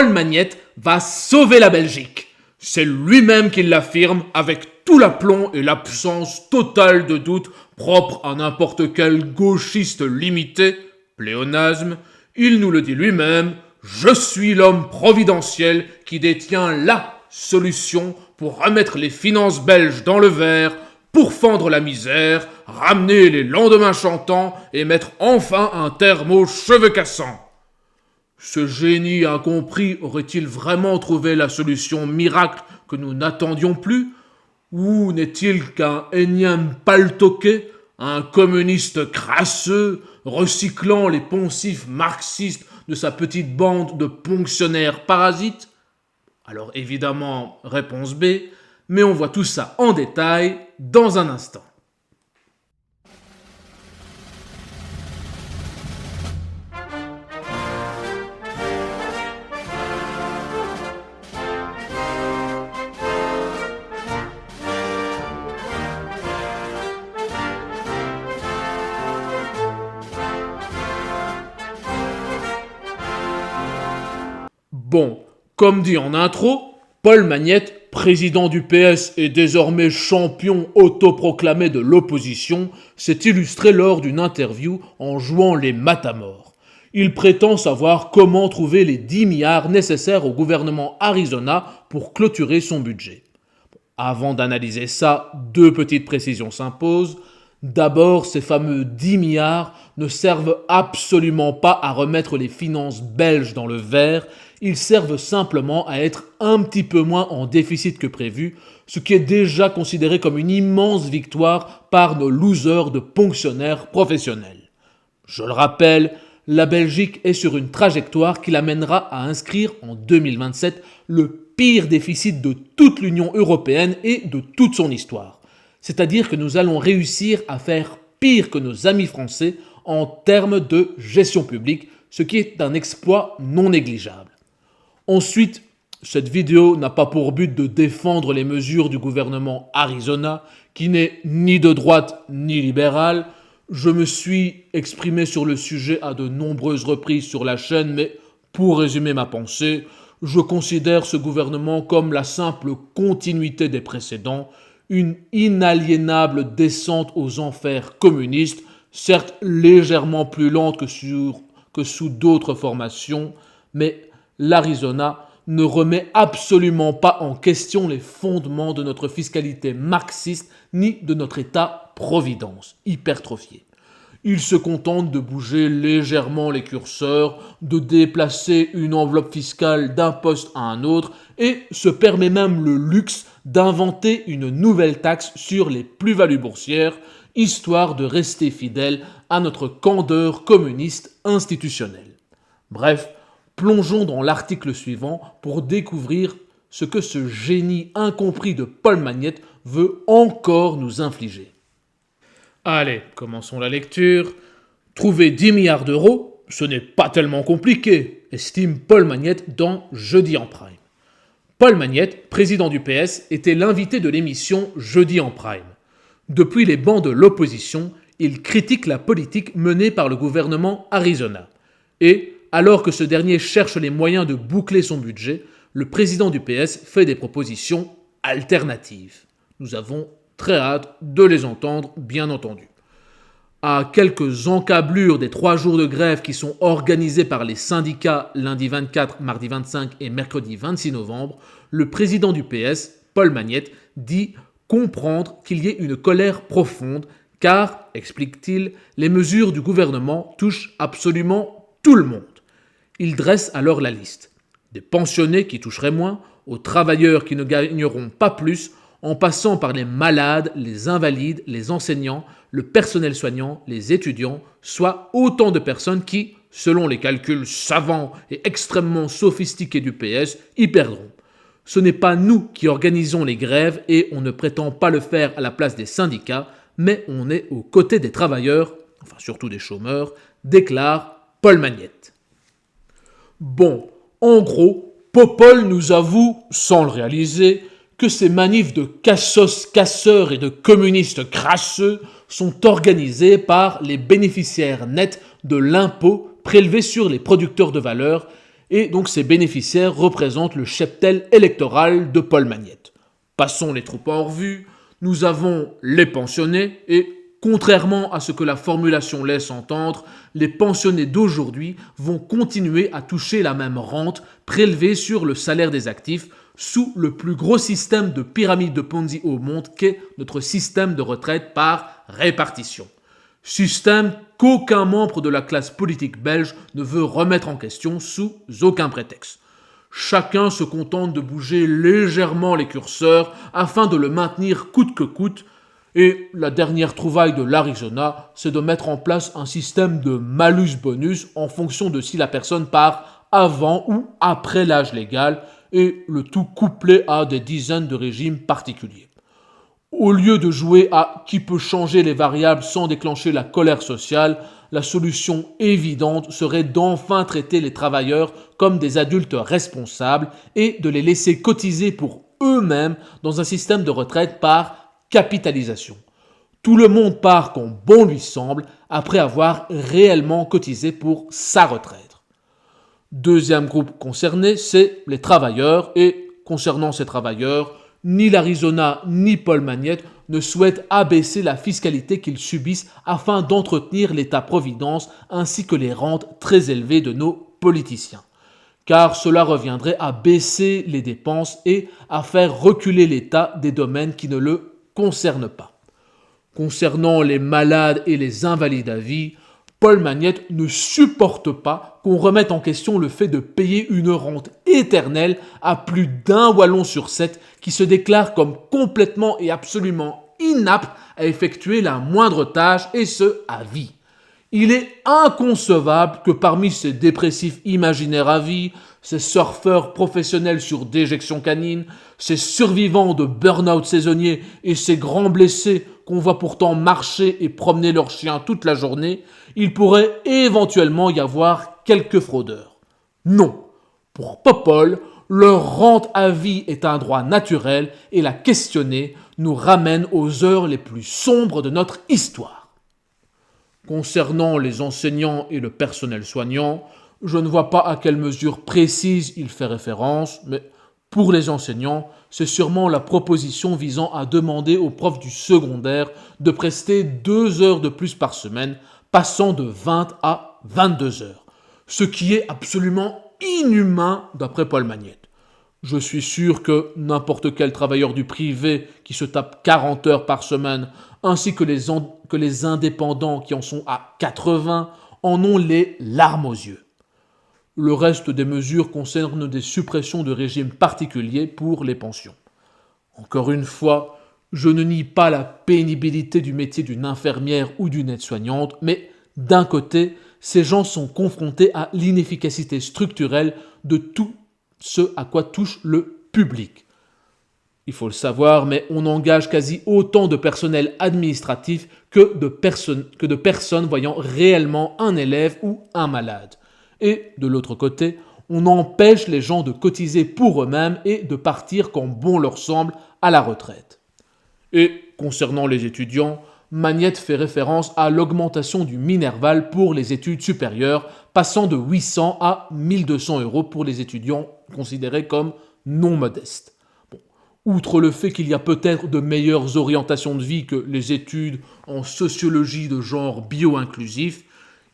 Paul Magnette va sauver la Belgique. C'est lui-même qui l'affirme avec tout l'aplomb et l'absence totale de doute propre à n'importe quel gauchiste limité, pléonasme. Il nous le dit lui-même, je suis l'homme providentiel qui détient la solution pour remettre les finances belges dans le vert, pour fendre la misère, ramener les lendemains chantants et mettre enfin un terme aux cheveux cassants. Ce génie incompris aurait-il vraiment trouvé la solution miracle que nous n'attendions plus? Ou n'est-il qu'un énième paltoqué, un communiste crasseux, recyclant les poncifs marxistes de sa petite bande de ponctionnaires parasites? Alors évidemment, réponse B, mais on voit tout ça en détail dans un instant. Bon, comme dit en intro, Paul Magnette, président du PS et désormais champion autoproclamé de l'opposition, s'est illustré lors d'une interview en jouant les matamores. Il prétend savoir comment trouver les 10 milliards nécessaires au gouvernement Arizona pour clôturer son budget. Avant d'analyser ça, 2 petites précisions s'imposent. D'abord, ces fameux 10 milliards ne servent absolument pas à remettre les finances belges dans le vert, ils servent simplement à être un petit peu moins en déficit que prévu, ce qui est déjà considéré comme une immense victoire par nos losers de ponctionnaires professionnels. Je le rappelle, la Belgique est sur une trajectoire qui l'amènera à inscrire en 2027 le pire déficit de toute l'Union européenne et de toute son histoire. C'est-à-dire que nous allons réussir à faire pire que nos amis français en termes de gestion publique, ce qui est un exploit non négligeable. Ensuite, cette vidéo n'a pas pour but de défendre les mesures du gouvernement Arizona, qui n'est ni de droite ni libéral. Je me suis exprimé sur le sujet à de nombreuses reprises sur la chaîne, mais pour résumer ma pensée, je considère ce gouvernement comme la simple continuité des précédents, une inaliénable descente aux enfers communistes, certes légèrement plus lente que sous d'autres formations, mais l'Arizona ne remet absolument pas en question les fondements de notre fiscalité marxiste ni de notre État-providence hypertrophié. Il se contente de bouger légèrement les curseurs, de déplacer une enveloppe fiscale d'un poste à un autre et se permet même le luxe d'inventer une nouvelle taxe sur les plus-values boursières, histoire de rester fidèle à notre candeur communiste institutionnelle. Bref, plongeons dans l'article suivant pour découvrir ce que ce génie incompris de Paul Magnette veut encore nous infliger. Allez, commençons la lecture. Trouver 10 milliards d'euros, ce n'est pas tellement compliqué, estime Paul Magnette dans Jeudi en Prime. Paul Magnette, président du PS, était l'invité de l'émission Jeudi en Prime. Depuis les bancs de l'opposition, il critique la politique menée par le gouvernement Arizona. Et, alors que ce dernier cherche les moyens de boucler son budget, le président du PS fait des propositions alternatives. Nous avons très hâte de les entendre, bien entendu. À quelques encablures des 3 jours de grève qui sont organisés par les syndicats lundi 24, mardi 25 et mercredi 26 novembre, le président du PS, Paul Magnette, dit comprendre qu'il y ait une colère profonde car, explique-t-il, les mesures du gouvernement touchent absolument tout le monde. Il dresse alors la liste. Des pensionnés qui toucheraient moins, aux travailleurs qui ne gagneront pas plus, en passant par les malades, les invalides, les enseignants, le personnel soignant, les étudiants, soit autant de personnes qui, selon les calculs savants et extrêmement sophistiqués du PS, y perdront. Ce n'est pas nous qui organisons les grèves et on ne prétend pas le faire à la place des syndicats, mais on est aux côtés des travailleurs, enfin surtout des chômeurs, déclare Paul Magnette. Bon, en gros, Popol nous avoue, sans le réaliser, que ces manifs de cassos casseurs et de communistes crasseux sont organisés par les bénéficiaires nets de l'impôt prélevé sur les producteurs de valeur et donc ces bénéficiaires représentent le cheptel électoral de Paul Magnette. Passons les troupes en revue. Nous avons les pensionnés et, contrairement à ce que la formulation laisse entendre, les pensionnés d'aujourd'hui vont continuer à toucher la même rente prélevée sur le salaire des actifs sous le plus gros système de pyramide de Ponzi au monde qu'est notre système de retraite par répartition. Système qu'aucun membre de la classe politique belge ne veut remettre en question sous aucun prétexte. Chacun se contente de bouger légèrement les curseurs afin de le maintenir coûte que coûte. Et la dernière trouvaille de l'Arizona, c'est de mettre en place un système de malus-bonus en fonction de si la personne part avant ou après l'âge légal, et le tout couplé à des dizaines de régimes particuliers. Au lieu de jouer à qui peut changer les variables sans déclencher la colère sociale, la solution évidente serait d'enfin traiter les travailleurs comme des adultes responsables et de les laisser cotiser pour eux-mêmes dans un système de retraite par capitalisation. Tout le monde part quand bon lui semble après avoir réellement cotisé pour sa retraite. Deuxième groupe concerné, c'est les travailleurs et concernant ces travailleurs, ni l'Arizona ni Paul Magnette ne souhaitent abaisser la fiscalité qu'ils subissent afin d'entretenir l'État-providence ainsi que les rentes très élevées de nos politiciens. Car cela reviendrait à baisser les dépenses et à faire reculer l'État des domaines qui ne le concernent pas. Concernant les malades et les invalides à vie, Paul Magnette ne supporte pas qu'on remette en question le fait de payer une rente éternelle à plus d'1 Wallon sur 7 qui se déclare comme complètement et absolument inapte à effectuer la moindre tâche et ce, à vie. Il est inconcevable que parmi ces dépressifs imaginaires à vie, ces surfeurs professionnels sur déjection canine, ces survivants de burn-out saisonnier et ces grands blessés qu'on voit pourtant marcher et promener leurs chiens toute la journée, il pourrait éventuellement y avoir quelques fraudeurs. Non, pour Popol, leur rente à vie est un droit naturel et la questionner nous ramène aux heures les plus sombres de notre histoire. Concernant les enseignants et le personnel soignant, je ne vois pas à quelle mesure précise il fait référence, mais pour les enseignants, c'est sûrement la proposition visant à demander aux profs du secondaire de prester 2 heures de plus par semaine, passant de 20 à 22 heures, ce qui est absolument inhumain d'après Paul Magnette. Je suis sûr que n'importe quel travailleur du privé qui se tape 40 heures par semaine, ainsi que les indépendants qui en sont à 80, en ont les larmes aux yeux. Le reste des mesures concernent des suppressions de régimes particuliers pour les pensions. Encore une fois, je ne nie pas la pénibilité du métier d'une infirmière ou d'une aide-soignante, mais d'un côté, ces gens sont confrontés à l'inefficacité structurelle de tout ce à quoi touche le public. Il faut le savoir, mais on engage quasi autant de personnel administratif que de personnes voyant réellement un élève ou un malade. Et de l'autre côté, on empêche les gens de cotiser pour eux-mêmes et de partir quand bon leur semble à la retraite. Et concernant les étudiants, Magnette fait référence à l'augmentation du Minerval pour les études supérieures, passant de 800 à 1200 euros pour les étudiants considérés comme non modestes. Outre le fait qu'il y a peut-être de meilleures orientations de vie que les études en sociologie de genre bio-inclusif,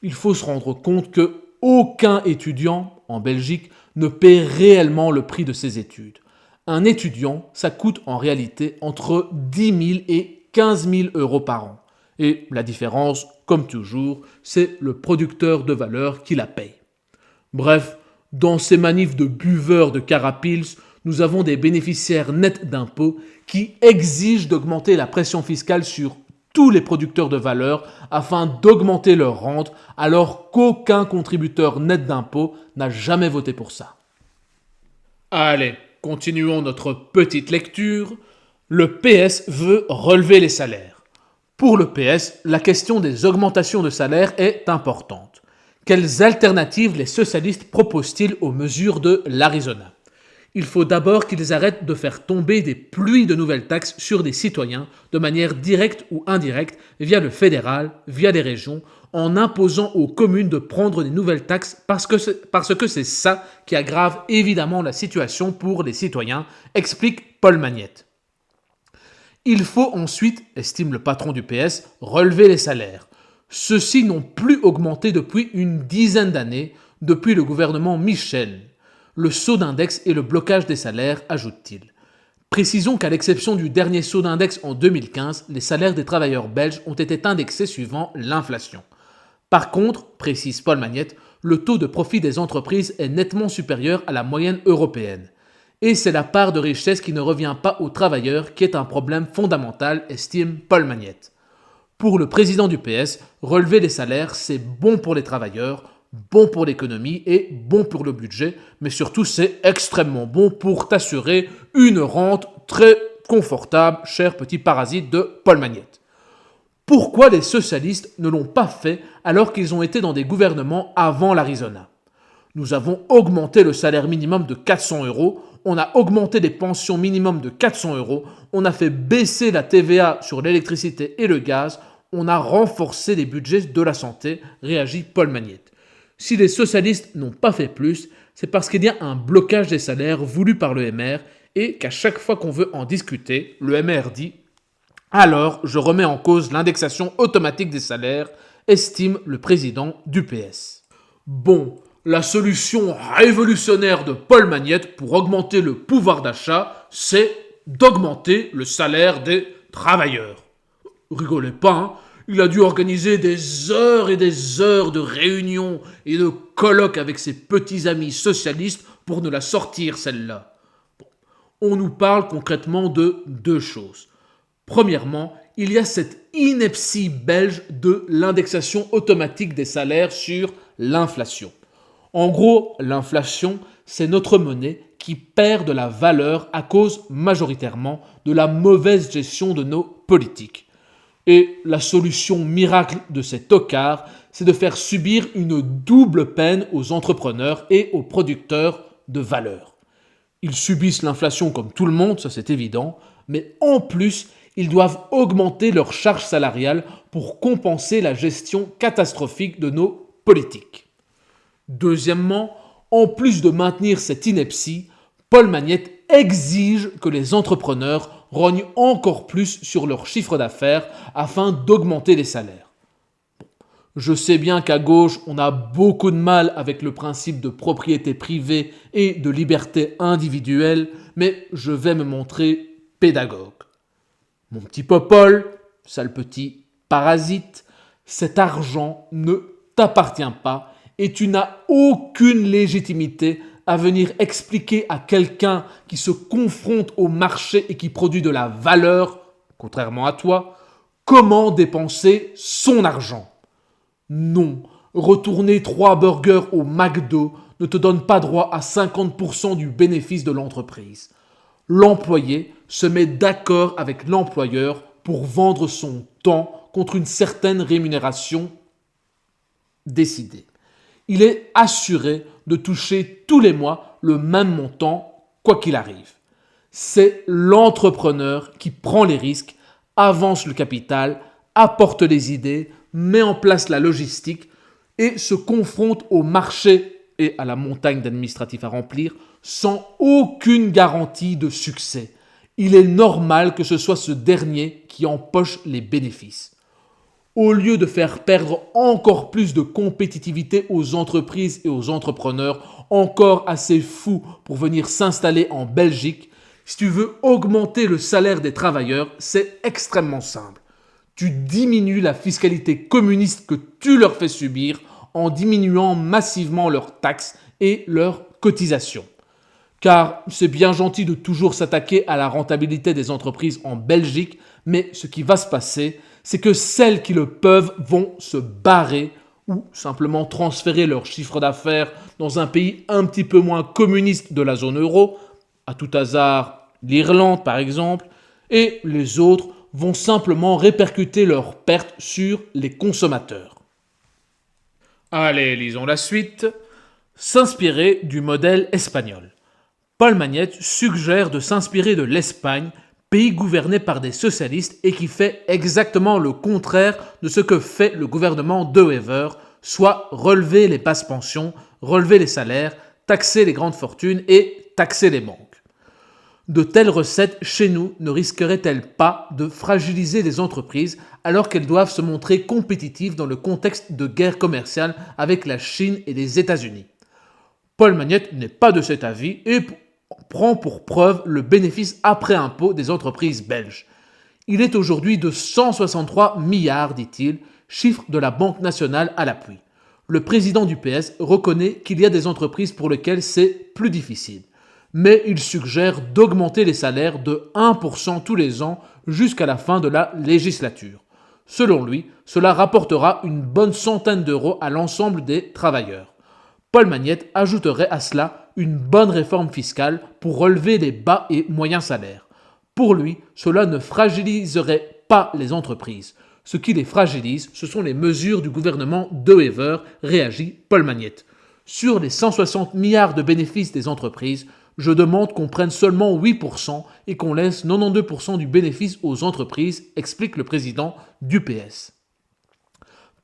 il faut se rendre compte que aucun étudiant en Belgique ne paie réellement le prix de ses études. Un étudiant, ça coûte en réalité entre 10 000 et 15 000 euros par an. Et la différence, comme toujours, c'est le producteur de valeur qui la paye. Bref, dans ces manifs de buveurs de Carapils, nous avons des bénéficiaires nets d'impôts qui exigent d'augmenter la pression fiscale sur tous les producteurs de valeur afin d'augmenter leur rente alors qu'aucun contributeur net d'impôts n'a jamais voté pour ça. Allez, continuons notre petite lecture. Le PS veut relever les salaires. Pour le PS, la question des augmentations de salaire est importante. Quelles alternatives les socialistes proposent-ils aux mesures de l'Arizona ? Il faut d'abord qu'ils arrêtent de faire tomber des pluies de nouvelles taxes sur des citoyens de manière directe ou indirecte via le fédéral, via les régions, en imposant aux communes de prendre des nouvelles taxes parce que c'est ça qui aggrave évidemment la situation pour les citoyens, explique Paul Magnette. Il faut ensuite, estime le patron du PS, relever les salaires. Ceux-ci n'ont plus augmenté depuis une dizaine d'années, depuis le gouvernement Michel. Le saut d'index et le blocage des salaires, ajoute-t-il. Précisons qu'à l'exception du dernier saut d'index en 2015, les salaires des travailleurs belges ont été indexés suivant l'inflation. Par contre, précise Paul Magnette, le taux de profit des entreprises est nettement supérieur à la moyenne européenne. Et c'est la part de richesse qui ne revient pas aux travailleurs qui est un problème fondamental, estime Paul Magnette. Pour le président du PS, relever les salaires, c'est bon pour les travailleurs, bon pour l'économie et bon pour le budget, mais surtout c'est extrêmement bon pour t'assurer une rente très confortable, cher petit parasite de Paul Magnette. Pourquoi les socialistes ne l'ont pas fait alors qu'ils ont été dans des gouvernements avant l'Arizona ? Nous avons augmenté le salaire minimum de 400 €, on a augmenté les pensions minimum de 400 €, on a fait baisser la TVA sur l'électricité et le gaz, on a renforcé les budgets de la santé, réagit Paul Magnette. Si les socialistes n'ont pas fait plus, c'est parce qu'il y a un blocage des salaires voulu par le MR et qu'à chaque fois qu'on veut en discuter, le MR dit « Alors, je remets en cause l'indexation automatique des salaires », estime le président du PS. Bon, la solution révolutionnaire de Paul Magnette pour augmenter le pouvoir d'achat, c'est d'augmenter le salaire des travailleurs. Rigolez pas, hein. Il a dû organiser des heures et des heures de réunions et de colloques avec ses petits amis socialistes pour nous la sortir, celle-là. Bon. On nous parle concrètement de deux choses. Premièrement, il y a cette ineptie belge de l'indexation automatique des salaires sur l'inflation. En gros, l'inflation, c'est notre monnaie qui perd de la valeur à cause majoritairement de la mauvaise gestion de nos politiques. Et la solution miracle de ces tocards, c'est de faire subir une double peine aux entrepreneurs et aux producteurs de valeur. Ils subissent l'inflation comme tout le monde, ça c'est évident, mais en plus, ils doivent augmenter leurs charges salariales pour compenser la gestion catastrophique de nos politiques. Deuxièmement, en plus de maintenir cette ineptie, Paul Magnette exige que les entrepreneurs rognent encore plus sur leur chiffre d'affaires afin d'augmenter les salaires. Je sais bien qu'à gauche, on a beaucoup de mal avec le principe de propriété privée et de liberté individuelle, mais je vais me montrer pédagogue. Mon petit Popol, sale petit parasite, cet argent ne t'appartient pas et tu n'as aucune légitimité à venir expliquer à quelqu'un qui se confronte au marché et qui produit de la valeur, contrairement à toi, comment dépenser son argent. Non, retourner 3 burgers au McDo ne te donne pas droit à 50% du bénéfice de l'entreprise. L'employé se met d'accord avec l'employeur pour vendre son temps contre une certaine rémunération décidée. Il est assuré de toucher tous les mois le même montant, quoi qu'il arrive. C'est l'entrepreneur qui prend les risques, avance le capital, apporte les idées, met en place la logistique et se confronte au marché et à la montagne d'administratifs à remplir sans aucune garantie de succès. Il est normal que ce soit ce dernier qui empoche les bénéfices. Au lieu de faire perdre encore plus de compétitivité aux entreprises et aux entrepreneurs encore assez fous pour venir s'installer en Belgique, si tu veux augmenter le salaire des travailleurs, c'est extrêmement simple. Tu diminues la fiscalité communiste que tu leur fais subir en diminuant massivement leurs taxes et leurs cotisations. Car c'est bien gentil de toujours s'attaquer à la rentabilité des entreprises en Belgique, mais ce qui va se passer, c'est que celles qui le peuvent vont se barrer ou simplement transférer leur chiffre d'affaires dans un pays un petit peu moins communiste de la zone euro, à tout hasard l'Irlande par exemple, et les autres vont simplement répercuter leurs pertes sur les consommateurs. Allez, lisons la suite. S'inspirer du modèle espagnol. Paul Magnette suggère de s'inspirer de l'Espagne, Pays gouverné par des socialistes et qui fait exactement le contraire de ce que fait le gouvernement de Wever, soit relever les basses pensions, relever les salaires, taxer les grandes fortunes et taxer les banques. De telles recettes chez nous ne risqueraient-elles pas de fragiliser les entreprises alors qu'elles doivent se montrer compétitives dans le contexte de guerre commerciale avec la Chine et les États-Unis? Paul Magnette n'est pas de cet avis et prend pour preuve le bénéfice après impôt des entreprises belges. Il est aujourd'hui de 163 milliards, dit-il, chiffre de la Banque nationale à l'appui. Le président du PS reconnaît qu'il y a des entreprises pour lesquelles c'est plus difficile. Mais il suggère d'augmenter les salaires de 1% tous les ans jusqu'à la fin de la législature. Selon lui, cela rapportera une bonne centaine d'euros à l'ensemble des travailleurs. Paul Magnette ajouterait à cela une bonne réforme fiscale pour relever les bas et moyens salaires. Pour lui, cela ne fragiliserait pas les entreprises. Ce qui les fragilise, ce sont les mesures du gouvernement de Wever, réagit Paul Magnette. Sur les 160 milliards de bénéfices des entreprises, je demande qu'on prenne seulement 8% et qu'on laisse 92% du bénéfice aux entreprises, explique le président du PS.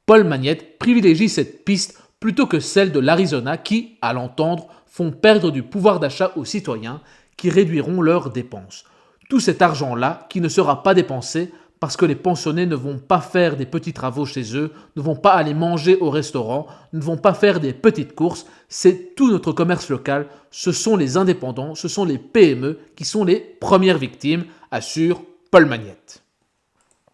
Paul Magnette privilégie cette piste plutôt que celle de l'Arizona qui, à l'entendre, font perdre du pouvoir d'achat aux citoyens qui réduiront leurs dépenses. Tout cet argent-là qui ne sera pas dépensé parce que les pensionnés ne vont pas faire des petits travaux chez eux, ne vont pas aller manger au restaurant, ne vont pas faire des petites courses, c'est tout notre commerce local, ce sont les indépendants, ce sont les PME qui sont les premières victimes, assure Paul Magnette.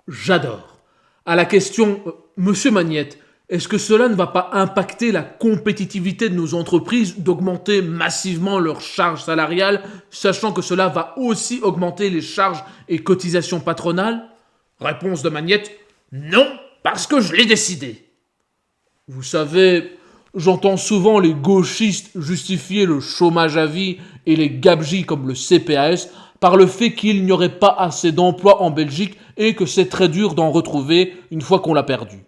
J'adore. À la question « Monsieur Magnette, est-ce que cela ne va pas impacter la compétitivité de nos entreprises d'augmenter massivement leurs charges salariales, sachant que cela va aussi augmenter les charges et cotisations patronales ?» Réponse de Magnette, non, parce que je l'ai décidé. Vous savez, j'entends souvent les gauchistes justifier le chômage à vie et les gabegies comme le CPAS par le fait qu'il n'y aurait pas assez d'emplois en Belgique et que c'est très dur d'en retrouver une fois qu'on l'a perdu.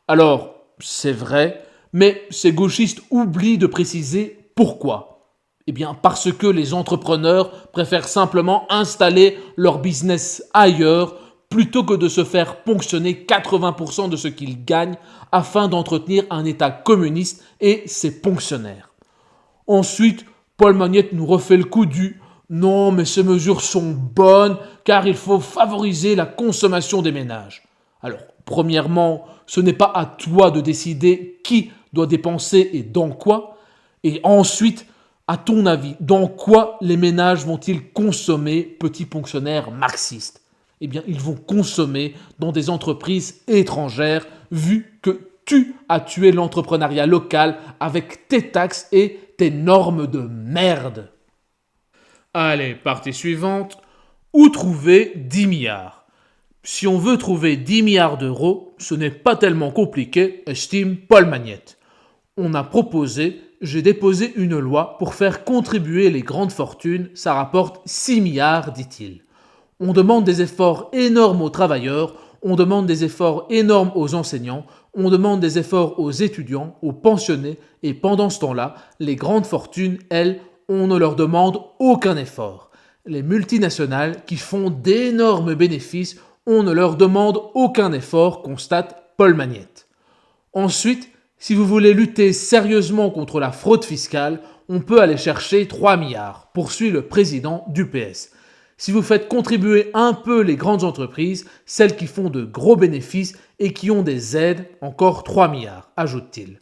Alors, c'est vrai, mais ces gauchistes oublient de préciser pourquoi. Eh bien, parce que les entrepreneurs préfèrent simplement installer leur business ailleurs plutôt que de se faire ponctionner 80% de ce qu'ils gagnent afin d'entretenir un État communiste et ses ponctionnaires. Ensuite, Paul Magnette nous refait le coup du « Non, mais ces mesures sont bonnes car il faut favoriser la consommation des ménages ». Alors, premièrement, ce n'est pas à toi de décider qui doit dépenser et dans quoi. Et ensuite, à ton avis, dans quoi les ménages vont-ils consommer, petits fonctionnaires marxistes ? Eh bien, ils vont consommer dans des entreprises étrangères, vu que tu as tué l'entrepreneuriat local avec tes taxes et tes normes de merde. Allez, partie suivante. Où trouver 10 milliards ? Si on veut trouver 10 milliards d'euros, ce n'est pas tellement compliqué, estime Paul Magnette. J'ai déposé une loi pour faire contribuer les grandes fortunes, ça rapporte 6 milliards, dit-il. On demande des efforts énormes aux travailleurs, on demande des efforts énormes aux enseignants, on demande des efforts aux étudiants, aux pensionnés, et pendant ce temps-là, les grandes fortunes, elles, on ne leur demande aucun effort. Les multinationales qui font d'énormes bénéfices, on ne leur demande aucun effort, constate Paul Magnette. Ensuite, si vous voulez lutter sérieusement contre la fraude fiscale, on peut aller chercher 3 milliards, poursuit le président du PS. Si vous faites contribuer un peu les grandes entreprises, celles qui font de gros bénéfices et qui ont des aides, encore 3 milliards, ajoute-t-il.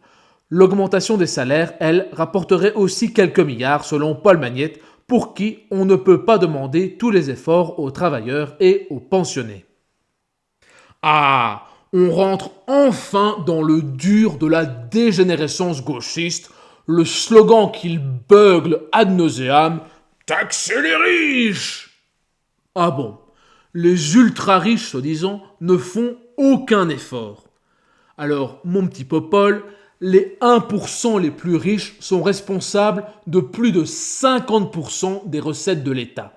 L'augmentation des salaires, elle, rapporterait aussi quelques milliards selon Paul Magnette, pour qui on ne peut pas demander tous les efforts aux travailleurs et aux pensionnés. Ah, on rentre enfin dans le dur de la dégénérescence gauchiste, le slogan qu'il beugle ad nauseam, « Taxer les riches !» Ah bon, les ultra-riches, soi-disant, ne font aucun effort. Alors, mon petit Popol, les 1% les plus riches sont responsables de plus de 50% des recettes de l'État.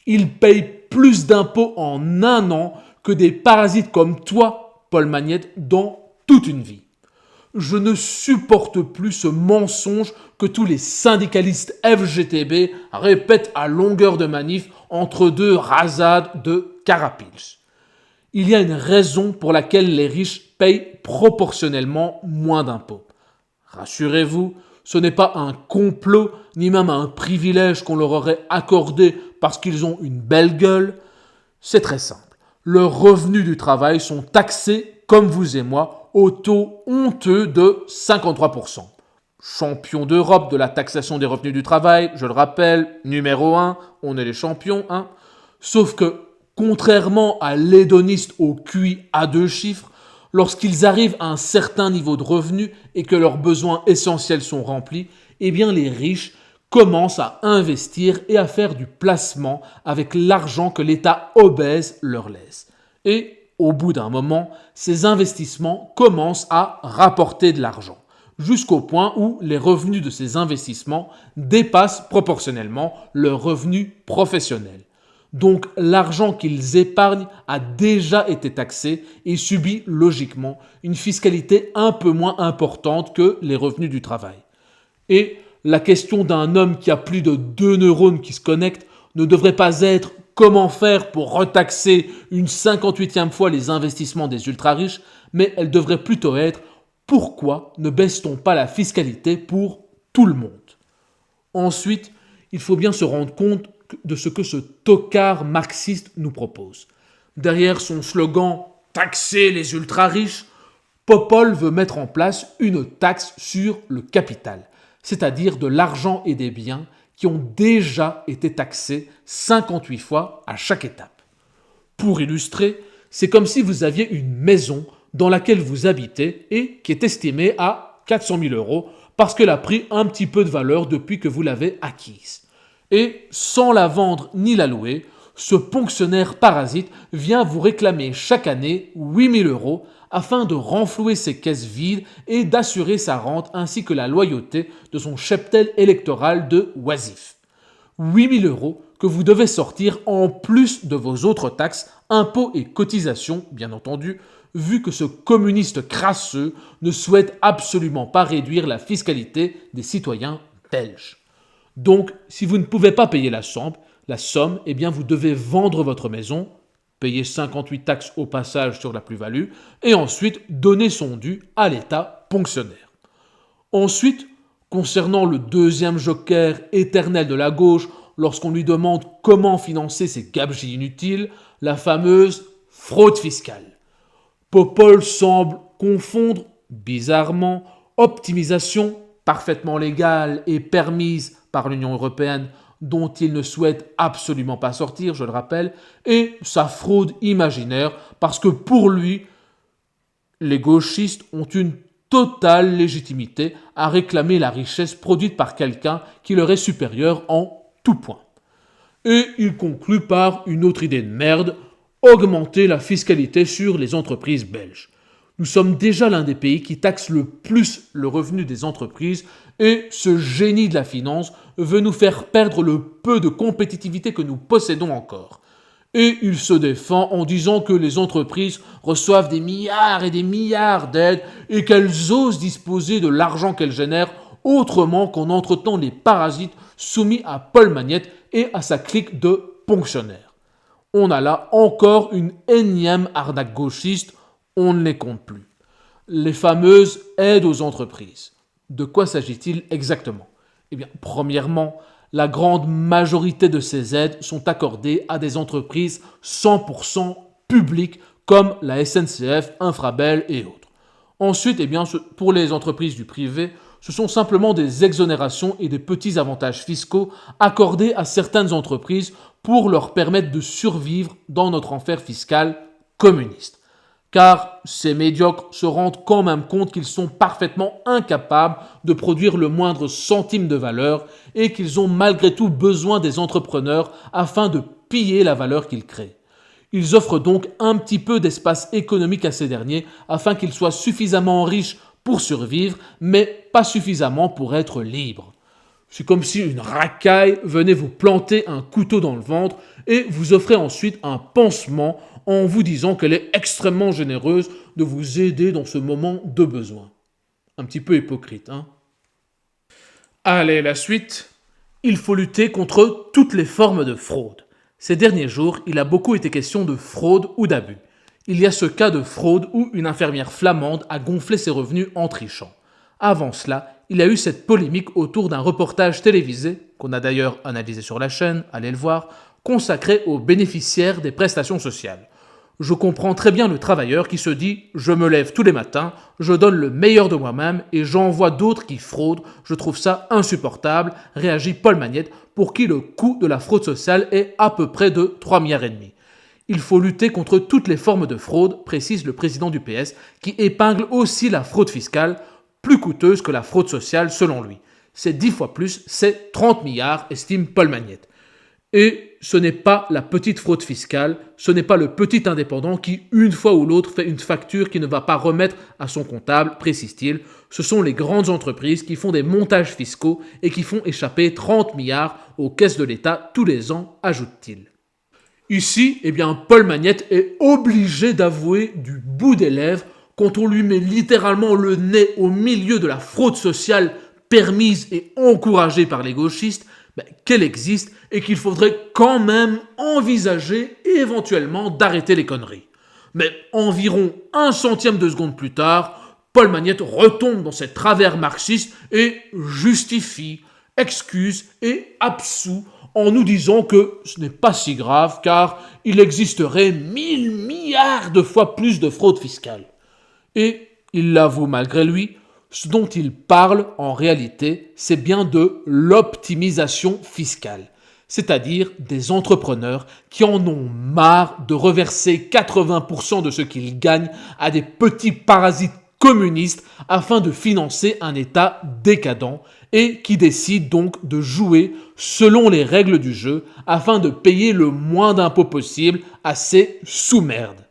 Ils payent plus d'impôts en un an que des parasites comme toi, Paul Magnette, dans toute une vie. Je ne supporte plus ce mensonge que tous les syndicalistes FGTB répètent à longueur de manif entre deux rasades de carapils. Il y a une raison pour laquelle les riches payent proportionnellement moins d'impôts. Rassurez-vous, ce n'est pas un complot, ni même un privilège qu'on leur aurait accordé parce qu'ils ont une belle gueule. C'est très simple. Leurs revenus du travail sont taxés, comme vous et moi, au taux honteux de 53%. Champion d'Europe de la taxation des revenus du travail, je le rappelle, numéro 1, on est les champions, hein. Sauf que, contrairement à l'hédoniste au QI à 2 chiffres, lorsqu'ils arrivent à un certain niveau de revenus et que leurs besoins essentiels sont remplis, eh bien les riches commencent à investir et à faire du placement avec l'argent que l'État obèse leur laisse. Et au bout d'un moment, ces investissements commencent à rapporter de l'argent, jusqu'au point où les revenus de ces investissements dépassent proportionnellement leurs revenus professionnels. Donc l'argent qu'ils épargnent a déjà été taxé et subit logiquement une fiscalité un peu moins importante que les revenus du travail. Et la question d'un homme qui a plus de 2 neurones qui se connectent ne devrait pas être comment faire pour retaxer une 58e fois les investissements des ultra-riches, mais elle devrait plutôt être pourquoi ne baisse-t-on pas la fiscalité pour tout le monde ? Ensuite, il faut bien se rendre compte de ce que ce tocard marxiste nous propose. Derrière son slogan « Taxer les ultra-riches », Popol veut mettre en place une taxe sur le capital, c'est-à-dire de l'argent et des biens qui ont déjà été taxés 58 fois à chaque étape. Pour illustrer, c'est comme si vous aviez une maison dans laquelle vous habitez et qui est estimée à 400 000 euros parce qu'elle a pris un petit peu de valeur depuis que vous l'avez acquise. Et sans la vendre ni la louer, ce ponctionnaire parasite vient vous réclamer chaque année 8 000 euros afin de renflouer ses caisses vides et d'assurer sa rente ainsi que la loyauté de son cheptel électoral de oisifs. 8 000 euros que vous devez sortir en plus de vos autres taxes, impôts et cotisations, bien entendu, vu que ce communiste crasseux ne souhaite absolument pas réduire la fiscalité des citoyens belges. Donc, si vous ne pouvez pas payer la somme, eh bien vous devez vendre votre maison, payer 58 taxes au passage sur la plus-value, et ensuite donner son dû à l'État ponctionnaire. Ensuite, concernant le deuxième joker éternel de la gauche, lorsqu'on lui demande comment financer ses gabegies inutiles, la fameuse fraude fiscale. Popol semble confondre, bizarrement, optimisation parfaitement légale et permise par l'Union européenne, dont il ne souhaite absolument pas sortir, je le rappelle, et sa fraude imaginaire, parce que pour lui, les gauchistes ont une totale légitimité à réclamer la richesse produite par quelqu'un qui leur est supérieur en tout point. Et il conclut par une autre idée de merde, augmenter la fiscalité sur les entreprises belges. Nous sommes déjà l'un des pays qui taxe le plus le revenu des entreprises et ce génie de la finance veut nous faire perdre le peu de compétitivité que nous possédons encore. Et il se défend en disant que les entreprises reçoivent des milliards et des milliards d'aides et qu'elles osent disposer de l'argent qu'elles génèrent autrement qu'en entretenant les parasites soumis à Paul Magnette et à sa clique de ponctionnaires. On a là encore une énième arnaque gauchiste, on ne les compte plus. Les fameuses aides aux entreprises. De quoi s'agit-il exactement ? Eh bien, premièrement, la grande majorité de ces aides sont accordées à des entreprises 100% publiques comme la SNCF, Infrabel et autres. Ensuite, pour les entreprises du privé, ce sont simplement des exonérations et des petits avantages fiscaux accordés à certaines entreprises pour leur permettre de survivre dans notre enfer fiscal communiste. Car ces médiocres se rendent quand même compte qu'ils sont parfaitement incapables de produire le moindre centime de valeur et qu'ils ont malgré tout besoin des entrepreneurs afin de piller la valeur qu'ils créent. Ils offrent donc un petit peu d'espace économique à ces derniers afin qu'ils soient suffisamment riches pour survivre, mais pas suffisamment pour être libres. C'est comme si une racaille venait vous planter un couteau dans le ventre et vous offrait ensuite un pansement en vous disant qu'elle est extrêmement généreuse de vous aider dans ce moment de besoin. Un petit peu hypocrite, hein. Allez, la suite. Il faut lutter contre toutes les formes de fraude. Ces derniers jours, il a beaucoup été question de fraude ou d'abus. Il y a ce cas de fraude où une infirmière flamande a gonflé ses revenus en trichant. Avant cela, il y a eu cette polémique autour d'un reportage télévisé, qu'on a d'ailleurs analysé sur la chaîne, allez le voir, consacré aux bénéficiaires des prestations sociales. Je comprends très bien le travailleur qui se dit « je me lève tous les matins, je donne le meilleur de moi-même et j'en vois d'autres qui fraudent, je trouve ça insupportable », réagit Paul Magnette, pour qui le coût de la fraude sociale est à peu près de 3,5 milliards. Il faut lutter contre toutes les formes de fraude, précise le président du PS, qui épingle aussi la fraude fiscale, plus coûteuse que la fraude sociale selon lui. C'est 10 fois plus, c'est 30 milliards, estime Paul Magnette. Et ce n'est pas la petite fraude fiscale, ce n'est pas le petit indépendant qui, une fois ou l'autre, fait une facture qu'il ne va pas remettre à son comptable, précise-t-il. Ce sont les grandes entreprises qui font des montages fiscaux et qui font échapper 30 milliards aux caisses de l'État tous les ans, ajoute-t-il. Ici, Paul Magnette est obligé d'avouer du bout des lèvres quand on lui met littéralement le nez au milieu de la fraude sociale permise et encouragée par les gauchistes, qu'elle existe et qu'il faudrait quand même envisager éventuellement d'arrêter les conneries. Mais environ 1/100 de seconde plus tard, Paul Magnette retombe dans ses travers marxistes et justifie, excuse et absout en nous disant que ce n'est pas si grave car il existerait 1000 milliards de fois plus de fraude fiscale. Et il l'avoue malgré lui, ce dont il parle en réalité, c'est bien de l'optimisation fiscale, c'est-à-dire des entrepreneurs qui en ont marre de reverser 80% de ce qu'ils gagnent à des petits parasites communistes afin de financer un État décadent et qui décident donc de jouer selon les règles du jeu afin de payer le moins d'impôts possible à ces sous-merdes.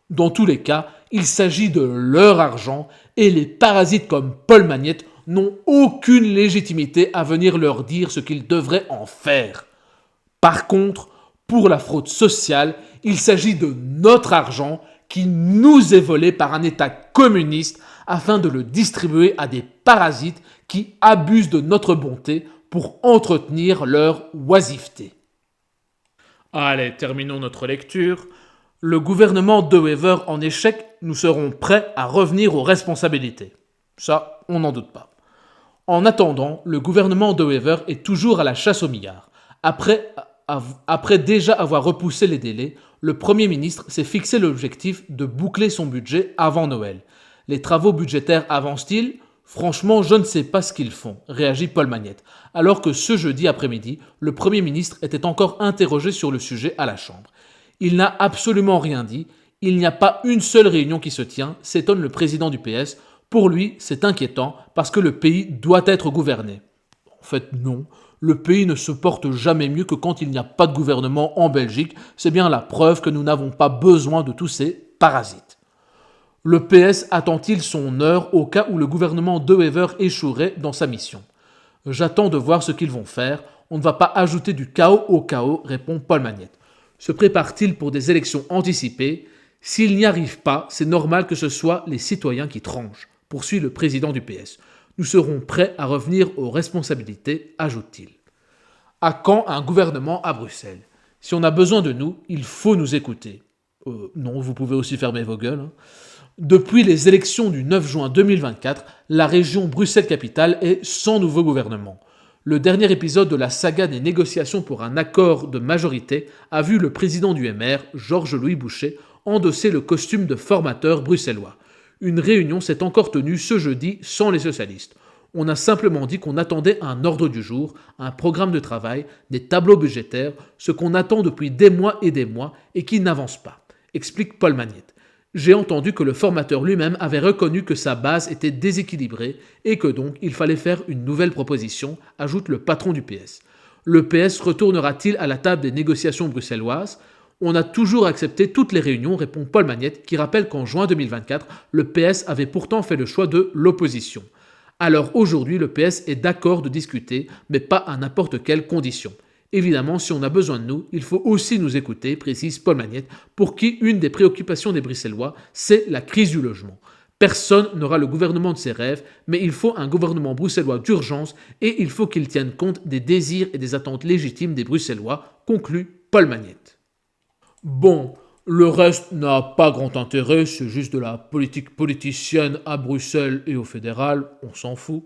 Dans tous les cas, il s'agit de leur argent et les parasites comme Paul Magnette n'ont aucune légitimité à venir leur dire ce qu'ils devraient en faire. Par contre, pour la fraude sociale, il s'agit de notre argent qui nous est volé par un État communiste afin de le distribuer à des parasites qui abusent de notre bonté pour entretenir leur oisiveté. Allez, terminons notre lecture. Le gouvernement de Wever en échec, nous serons prêts à revenir aux responsabilités. Ça, on n'en doute pas. En attendant, le gouvernement de Wever est toujours à la chasse aux milliards. Après déjà avoir repoussé les délais, le Premier ministre s'est fixé l'objectif de boucler son budget avant Noël. Les travaux budgétaires avancent-ils ? Franchement, je ne sais pas ce qu'ils font, réagit Paul Magnette, alors que ce jeudi après-midi, le Premier ministre était encore interrogé sur le sujet à la Chambre. Il n'a absolument rien dit, il n'y a pas une seule réunion qui se tient, s'étonne le président du PS. Pour lui, c'est inquiétant parce que le pays doit être gouverné. En fait, non. Le pays ne se porte jamais mieux que quand il n'y a pas de gouvernement en Belgique. C'est bien la preuve que nous n'avons pas besoin de tous ces parasites. Le PS attend-il son heure au cas où le gouvernement de Wever échouerait dans sa mission ? J'attends de voir ce qu'ils vont faire. On ne va pas ajouter du chaos au chaos, répond Paul Magnette. Se prépare-t-il pour des élections anticipées ? S'il n'y arrive pas, c'est normal que ce soit les citoyens qui tranchent, poursuit le président du PS. Nous serons prêts à revenir aux responsabilités, ajoute-t-il. À quand un gouvernement à Bruxelles ? Si on a besoin de nous, il faut nous écouter. Non, vous pouvez aussi fermer vos gueules. Depuis les élections du 9 juin 2024, la région Bruxelles-Capitale est sans nouveau gouvernement. Le dernier épisode de la saga des négociations pour un accord de majorité a vu le président du MR, Georges-Louis Boucher, endosser le costume de formateur bruxellois. Une réunion s'est encore tenue ce jeudi sans les socialistes. On a simplement dit qu'on attendait un ordre du jour, un programme de travail, des tableaux budgétaires, ce qu'on attend depuis des mois et qui n'avance pas, explique Paul Magnette. J'ai entendu que le formateur lui-même avait reconnu que sa base était déséquilibrée et que donc il fallait faire une nouvelle proposition, ajoute le patron du PS. Le PS retournera-t-il à la table des négociations bruxelloises ? On a toujours accepté toutes les réunions, répond Paul Magnette, qui rappelle qu'en juin 2024, le PS avait pourtant fait le choix de l'opposition. Alors aujourd'hui, le PS est d'accord de discuter, mais pas à n'importe quelles conditions. Évidemment, si on a besoin de nous, il faut aussi nous écouter, précise Paul Magnette, pour qui une des préoccupations des Bruxellois, c'est la crise du logement. Personne n'aura le gouvernement de ses rêves, mais il faut un gouvernement bruxellois d'urgence et il faut qu'il tienne compte des désirs et des attentes légitimes des Bruxellois, conclut Paul Magnette. Bon, le reste n'a pas grand intérêt, c'est juste de la politique politicienne à Bruxelles et au fédéral, on s'en fout.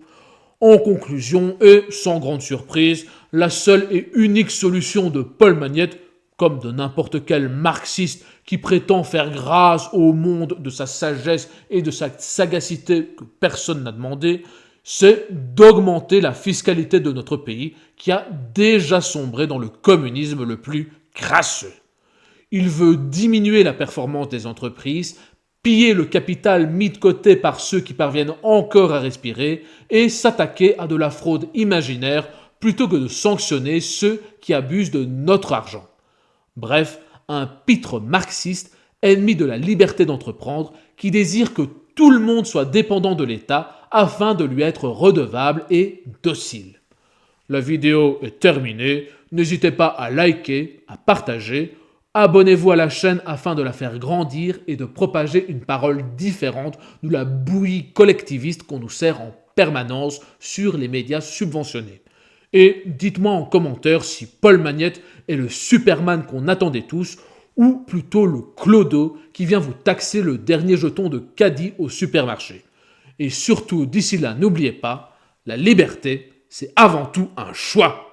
En conclusion, et sans grande surprise, la seule et unique solution de Paul Magnette, comme de n'importe quel marxiste qui prétend faire grâce au monde de sa sagesse et de sa sagacité que personne n'a demandé, c'est d'augmenter la fiscalité de notre pays qui a déjà sombré dans le communisme le plus crasseux. Il veut diminuer la performance des entreprises, piller le capital mis de côté par ceux qui parviennent encore à respirer et s'attaquer à de la fraude imaginaire plutôt que de sanctionner ceux qui abusent de notre argent. Bref, un pitre marxiste, ennemi de la liberté d'entreprendre, qui désire que tout le monde soit dépendant de l'État afin de lui être redevable et docile. La vidéo est terminée, n'hésitez pas à liker, à partager. Abonnez-vous à la chaîne afin de la faire grandir et de propager une parole différente de la bouillie collectiviste qu'on nous sert en permanence sur les médias subventionnés. Et dites-moi en commentaire si Paul Magnette est le Superman qu'on attendait tous ou plutôt le clodo qui vient vous taxer le dernier jeton de caddie au supermarché. Et surtout, d'ici là, n'oubliez pas, la liberté, c'est avant tout un choix.